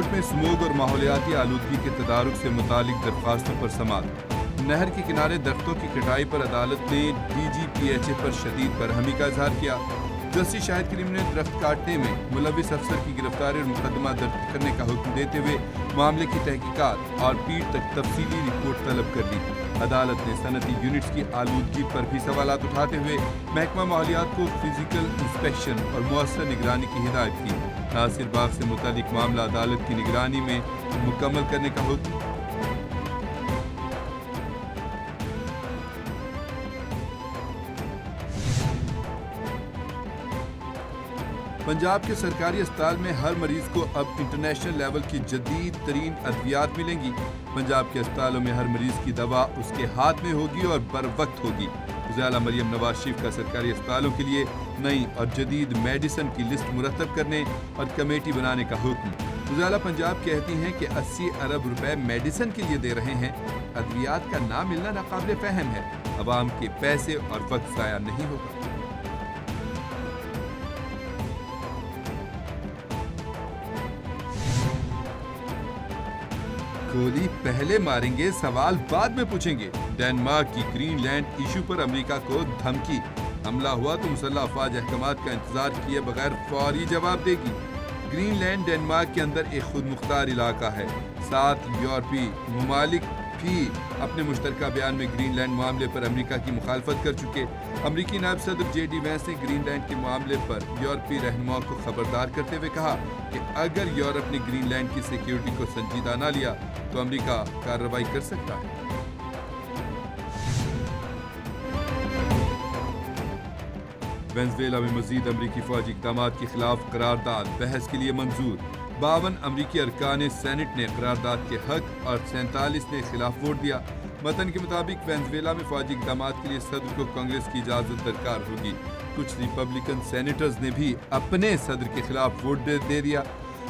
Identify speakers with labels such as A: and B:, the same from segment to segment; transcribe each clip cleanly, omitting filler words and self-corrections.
A: کوٹ میں سموگ اور ماحولیاتی آلودگی کے تدارک سے متعلق درخواستوں پر سماعت۔ نہر کے کنارے درختوں کی کٹائی پر عدالت نے D G P H A پر شدید برہمی کا اظہار کیا۔ جسٹس شاہد کریم نے درخت کاٹنے میں ملوث افسر کی گرفتاری اور مقدمہ درج کرنے کا حکم دیتے ہوئے معاملے کی تحقیقات اور پیٹ تک تفصیلی رپورٹ طلب کر لی۔ عدالت نے صنعتی یونٹس کی آلودگی پر بھی سوالات اٹھاتے ہوئے محکمہ ماحولیات کو فزیکل انسپیکشن اور مؤثر نگرانی کی ہدایت کی۔ ناصر باغ سے متعلق معاملہ عدالت کی نگرانی میں مکمل کرنے کا حکم۔ پنجاب کے سرکاری اسپتال میں ہر مریض کو اب انٹرنیشنل لیول کی جدید ترین ادویات ملیں گی۔ پنجاب کے اسپتالوں میں ہر مریض کی دوا اس کے ہاتھ میں ہوگی اور بر وقت ہوگی۔ وزیر اعلیٰ مریم نواز شریف کا سرکاری اسپتالوں کے لیے نئی اور جدید میڈیسن کی لسٹ مرتب کرنے اور کمیٹی بنانے کا حکم۔ وزیر اعلیٰ پنجاب کہتی ہیں کہ 80 ارب روپے میڈیسن کے لیے دے رہے ہیں۔ ادویات کا نہ ملنا ناقابل فہم ہے۔ عوام کے پیسے اور وقت ضائع نہیں ہوگا۔ گولی پہلے ماریں گے، سوال بعد میں پوچھیں گے۔ ڈنمارک کی گرین لینڈ ایشو پر امریکہ کو دھمکی، حملہ ہوا تو مسلح افواج احکامات کا انتظار کیے بغیر فوری جواب دے گی۔ گرین لینڈ ڈنمارک کے اندر ایک خود مختار علاقہ ہے۔ 7 یورپی ممالک بھی اپنے مشترکہ بیان میں گرین لینڈ معاملے پر امریکہ کی مخالفت کر چکے۔ امریکی نائب صدر جے ڈی وینس نے گرین لینڈ کے معاملے پر یورپی رہنماؤں کو خبردار کرتے ہوئے کہا کہ اگر یورپ نے گرین لینڈ کی سیکیورٹی کو سنجیدہ نہ لیا تو امریکہ کارروائی کر سکتا ہے۔ وینزویلا میں مزید امریکی فوجی اقدامات کے خلاف قرارداد بحث کے لیے منظور۔ 52 امریکی ارکان سینٹ نے قرارداد کے حق اور 47 نے خلاف ووٹ دیا۔ متن کے مطابق وینزویلا میں فوجی اقدامات کے لیے صدر کو کانگریس کی اجازت درکار ہوگی۔ کچھ ریپبلکن سینیٹرز نے بھی اپنے صدر کے خلاف ووٹ دے دیا۔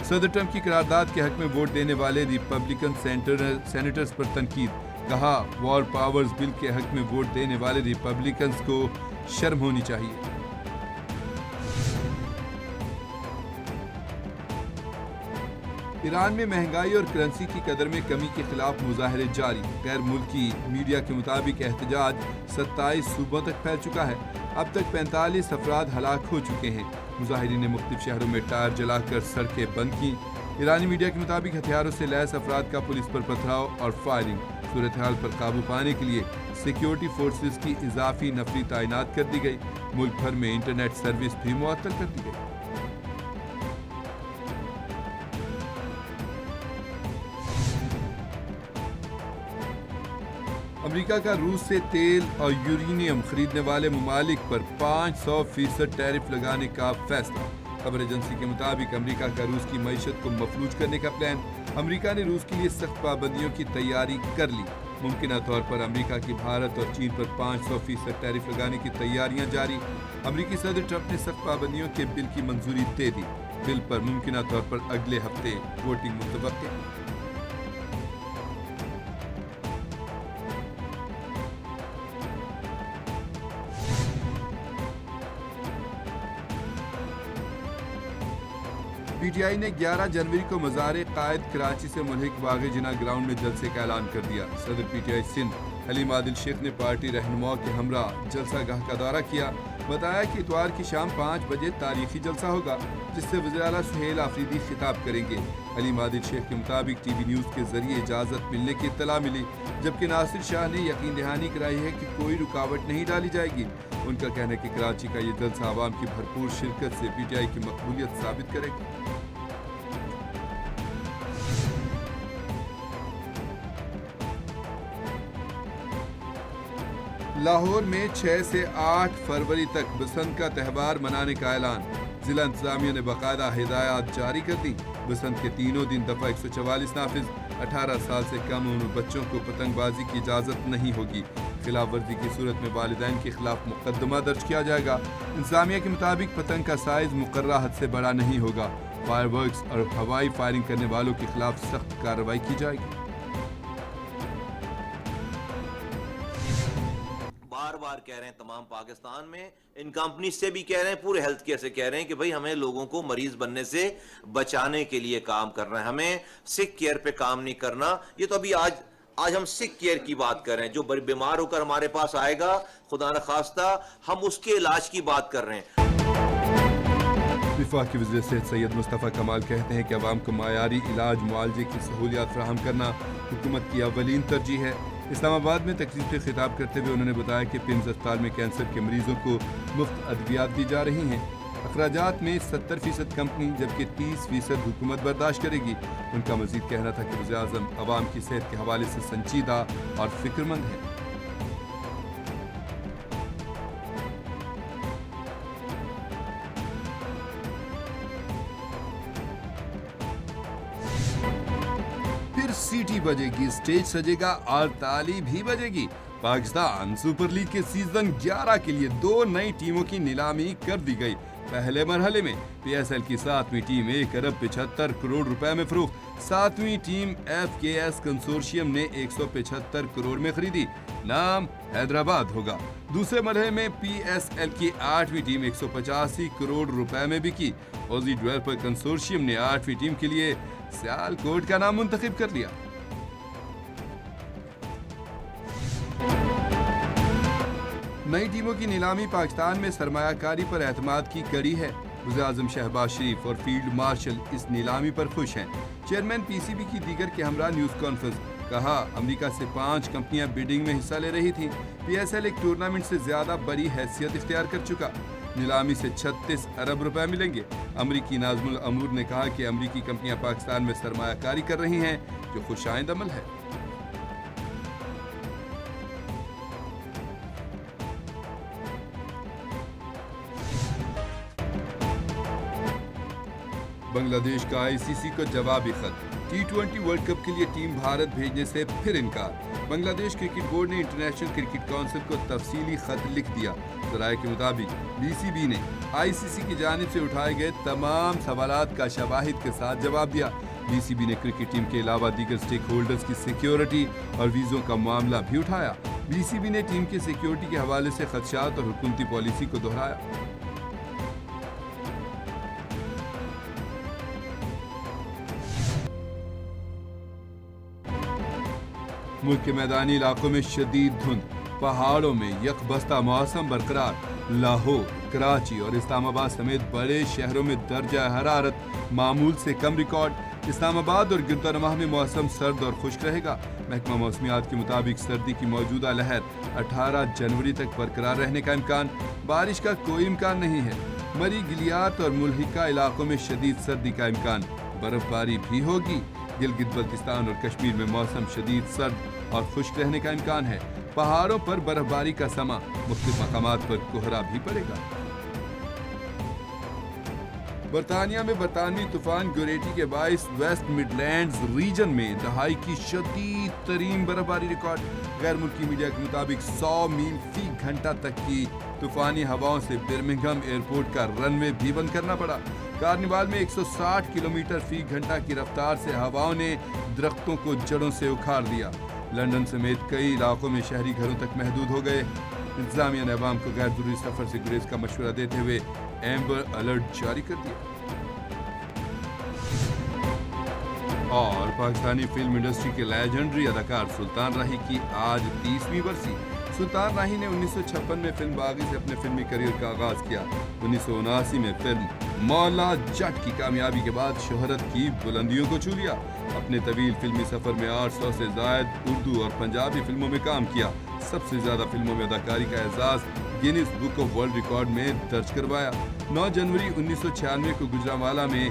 A: صدر ٹرمپ کی قرارداد کے حق میں ووٹ دینے والے ریپبلکن سینیٹرز پر تنقید، کہا وار پاورز بل کے حق میں ووٹ دینے والے ریپبلکنز کو شرم ہونی چاہیے۔ ایران میں مہنگائی اور کرنسی کی قدر میں کمی کے خلاف مظاہرے جاری۔ غیر ملکی میڈیا کے مطابق احتجاج 27 صوبوں تک پھیل چکا ہے۔ اب تک 45 افراد ہلاک ہو چکے ہیں۔ مظاہرین نے مختلف شہروں میں ٹائر جلا کر سڑکیں بند کی۔ ایرانی میڈیا کے مطابق ہتھیاروں سے لیس افراد کا پولیس پر پتھراؤ اور فائرنگ۔ صورتحال پر قابو پانے کے لیے سیکیورٹی فورسز کی اضافی نفری تعینات کر دی گئی۔ ملک بھر میں انٹرنیٹ سروس بھی معطل کر دی گئی۔ امریکہ کا روس سے تیل اور یورینیم خریدنے والے ممالک پر 500% ٹیرف لگانے کا فیصلہ۔ خبر ایجنسی کے مطابق امریکہ کا روس کی معیشت کو مفلوج کرنے کا پلان۔ امریکہ نے روس کے لیے سخت پابندیوں کی تیاری کر لی۔ ممکنہ طور پر امریکہ کی بھارت اور چین پر 500% ٹیرف لگانے کی تیاریاں جاری۔ امریکی صدر ٹرمپ نے سخت پابندیوں کے بل کی منظوری دے دی۔ بل پر ممکنہ طور پر اگلے ہفتے ووٹنگ متوقع۔ پی ٹی آئی نے 11 جنوری کو مزار قائد کراچی سے ملحق باغ جناح گراؤنڈ میں جلسے کا اعلان کر دیا۔ صدر P T I Sindh Haleem Adil Sheikh نے پارٹی رہنماؤں کے ہمراہ جلسہ گاہ کا دورہ کیا۔ بتایا کہ اتوار کی شام 5 بجے تاریخی جلسہ ہوگا جس سے وزیر اعلیٰ سہیل آفریدی خطاب کریں گے۔ حلیم عادل شیخ کے مطابق ٹی وی نیوز کے ذریعے اجازت ملنے کی اطلاع ملی، جبکہ ناصر شاہ نے یقین دہانی کرائی ہے کہ کوئی رکاوٹ نہیں ڈالی جائے گی۔ ان کا کہنا ہے کہ کراچی کا یہ جلسہ عوام کی بھرپور شرکت سے پی ٹی آئی کی مقبولیت ثابت کرے گا۔ لاہور میں 6 سے 8 فروری تک بسنت کا تہوار منانے کا اعلان۔ ضلع انتظامیہ نے باقاعدہ ہدایات جاری کر دی۔ بسنت کے تینوں دن دفعہ 144 نافذ۔ 18 سال سے کم عمر بچوں کو پتنگ بازی کی اجازت نہیں ہوگی۔ خلاف ورزی کی صورت میں والدین کے خلاف مقدمہ درج کیا جائے گا۔ انتظامیہ کے مطابق پتنگ کا سائز مقررہ حد سے بڑا نہیں ہوگا۔ فائر ورکس اور ہوائی فائرنگ کرنے والوں کے خلاف سخت کارروائی کی جائے گی۔
B: بار بار کہہ رہے ہیں تمام پاکستان میں ان کمپنی سے بھی کہہ رہے ہیں, پورے ہیلتھ کیئر سے کہہ رہے ہیں کہ بھئی ہمیں لوگوں کو مریض بننے سے بچانے کے لیے کام کرنا ہے, ہمیں سک کیئر پہ کام نہیں کرنا. یہ تو ابھی آج ہم سک کیئر کی بات کر رہے ہیں, جو بیمار ہو کر ہمارے پاس آئے گا خدا نخواستہ ہم اس کے علاج کی بات کر رہے ہیں.
A: وفاقی وزیر صحت سید مصطفیٰ کمال کہتے ہیں کہ عوام کو معیاری علاج معالجے کی سہولیات فراہم کرنا حکومت کی اولین ترجیح ہے. اسلام آباد میں تقریب سے خطاب کرتے ہوئے انہوں نے بتایا کہ پمز اسپتال میں کینسر کے مریضوں کو مفت ادویات دی جا رہی ہیں. اخراجات میں 70% کمپنی جبکہ 30% حکومت برداشت کرے گی. ان کا مزید کہنا تھا کہ وزیر اعظم عوام کی صحت کے حوالے سے سنجیدہ اور فکر مند ہیں. پھر سیٹی بجے گی, اسٹیج سجے گا اور تالی بھی بجے گی. پاکستان سپر لیگ کے سیزن 11 کے لیے 2 نئی ٹیموں کی نیلامی کر دی گئی. پہلے مرحلے میں پی ایس ایل کی 7ویں ٹیم 1 ارب 75 کروڑ روپے میں فروخت. 7ویں ٹیم ایف کے ایس کنسورشیم نے 175 کروڑ میں خریدی. نام حیدرآباد ہوگا. دوسرے مرحلے میں پی ایس ایل کی 8ویں ٹیم 185 کروڑ روپے میں بکی. اوزی ڈویلپر کنسورشیم نے 8ویں ٹیم کے لیے سیال کوٹ کا نام منتخب کر لیا. نئی ٹیموں کی نیلامی پاکستان میں سرمایہ کاری پر اعتماد کی کڑی ہے. وزیر اعظم شہباز شریف اور فیلڈ مارشل اس نیلامی پر خوش ہیں. چیئرمین پی سی بی کی دیگر کے ہمراہ نیوز کانفرنس. کہا امریکہ سے 5 کمپنیاں بیڈنگ میں حصہ لے رہی تھیں. پی ایس ایل ایک ٹورنامنٹ سے زیادہ بڑی حیثیت اختیار کر چکا. نیلامی سے 36 ارب روپے ملیں گے. امریکی ناظم الامور نے کہا کہ امریکی کمپنیاں پاکستان میں سرمایہ کاری کر رہی ہیں جو خوش آئند عمل ہے. بنگلہ دیش کا آئی سی سی کو جوابی خط. T20 ورلڈ کپ کے لیے ٹیم بھارت بھیجنے سے پھر انکار. بنگلہ دیش کرکٹ بورڈ نے انٹرنیشنل کرکٹ کونسل کو تفصیلی خط لکھ دیا. ذرائع کے مطابق بی سی بی نے آئی سی سی کی جانب سے اٹھائے گئے تمام سوالات کا شواہد کے ساتھ جواب دیا. بی سی بی نے کرکٹ ٹیم کے علاوہ دیگر سٹیک ہولڈرز کی سیکیورٹی اور ویزوں کا معاملہ بھی اٹھایا. بی سی بی نے ٹیم کی سیکیورٹی کے حوالے سے خدشات اور حکومتی پالیسی کو دہرایا. ملک کے میدانی علاقوں میں شدید دھند, پہاڑوں میں یکبستہ موسم برقرار. لاہور, کراچی اور اسلام آباد سمیت بڑے شہروں میں درجہ حرارت معمول سے کم ریکارڈ. اسلام آباد اور گردونواح میں موسم سرد اور خشک رہے گا. محکمہ موسمیات کے مطابق سردی کی موجودہ لہر 18 جنوری تک برقرار رہنے کا امکان. بارش کا کوئی امکان نہیں ہے. مری گلیات اور ملحقہ علاقوں میں شدید سردی کا امکان. برف باری بھی ہوگی. گلگت بلتستان اور کشمیر میں موسم شدید سرد اور خشک رہنے کا امکان ہے. پہاڑوں پر برف باری کا سما. مختلف مقامات پر کوہرا بھی پڑے گا. برطانیہ میں برطانوی طوفان گوریٹی کے باعث ویسٹ مڈ لینڈز ریجن میں دہائی کی شدید ترین برف باری ریکارڈ. غیر ملکی میڈیا کے مطابق 100 میل فی گھنٹہ تک کی طوفانی ہواؤں سے برمنگھم ایئرپورٹ کا رن وے بھی بند کرنا پڑا. کارنیوال میں 160 کلومیٹر فی گھنٹہ کی رفتار سے ہواؤں نے درختوں کو جڑوں سے اکھاڑ دیا. لندن سمیت کئی علاقوں میں شہری گھروں تک محدود ہو گئے. انتظامیہ نے عوام کو غیر ضروری سفر سے گریز کا مشورہ دیتے ہوئے ایمبر الرٹ جاری کر دیا. اور پاکستانی فلم انڈسٹری کے لیجنڈری اداکار سلطان راہی کی آج 30ویں برسی. سلطان راہی نے 1956 میں فلم باغی سے اپنے فلمی کریئر کا آغاز کیا. 1979 میں فلم مولا جٹ کی کامیابی کے بعد شہرت کی بلندیوں کو چھو لیا. اپنے طویل فلمی سفر میں 800 سے زائد اردو اور پنجابی فلموں میں کام کیا. سب سے زیادہ فلموں میں اداکاری کا اعزاز Guinness book of world record میں درج کروایا. 9 جنوری 1996 کو گجرانوالہ میں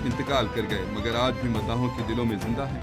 A: انتقال کر گئے مگر آج بھی مداحوں کے دلوں میں زندہ ہیں.